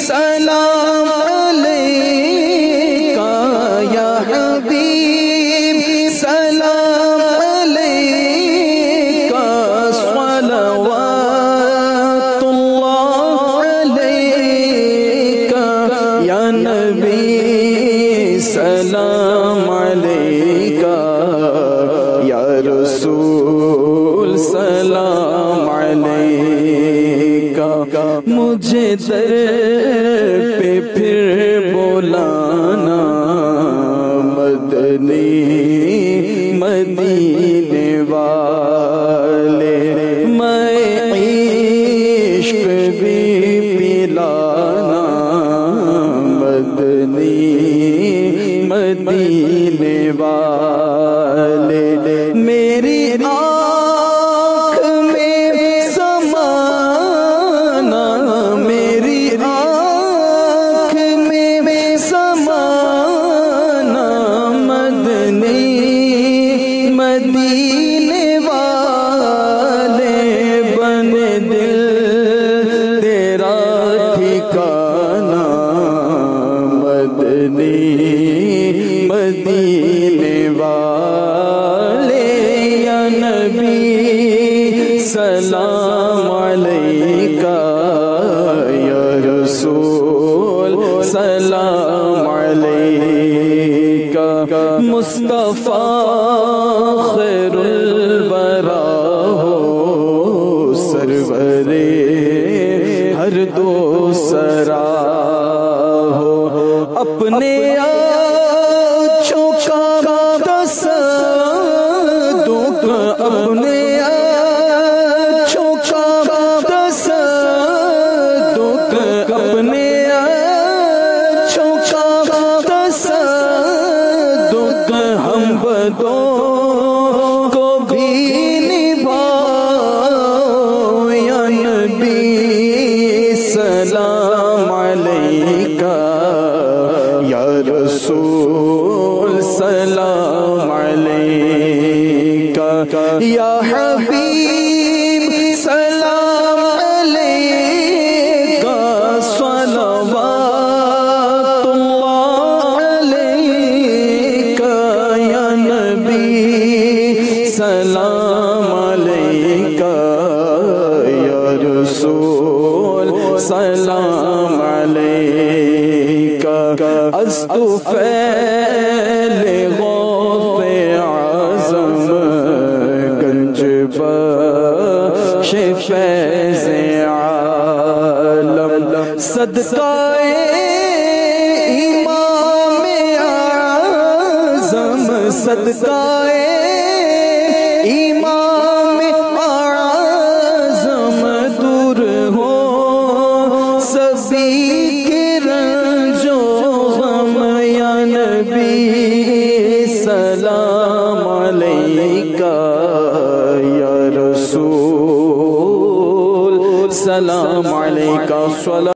سلام علیکہ یا حبیب سلام علیکہ صلوات اللہ علیکہ یا نبی سلام علیکہ یا رسول سلام علیکہ مجھے در پہ پھر بلانا مدنی مدینے والے میں عشق بھی پلانا مدنی مدینے والے میری آنکھ میں سمانا میری آنکھ میں سمانا مدنی مدینے والے بن دل تیرا ٹھکانا مدنی مدینے والے یا نبی سلام علیکہ یا رسول سلام علیکہ مصطفیٰ خیر الورا ہو سرور ہر دو سرا ہو اپنے اپنے اپنے تصدق ہم بدوں کو بھی نبھاؤ یا نبی سلام علیکہ یا رسول سلام علیکہ یا حبیب سلام علیکہ صلوات اللہ علیکہ یا نبی سلام علیکہ یا رسول سلام علیکہ از طفیل غوث اعظم گنج بخش فیض عالم صدقہ امام اعظم صدقہ امام اعظم دور ہو سبھی کے رنج و غم یا نبی سلام علیکہ یا رسول سلام علیکہ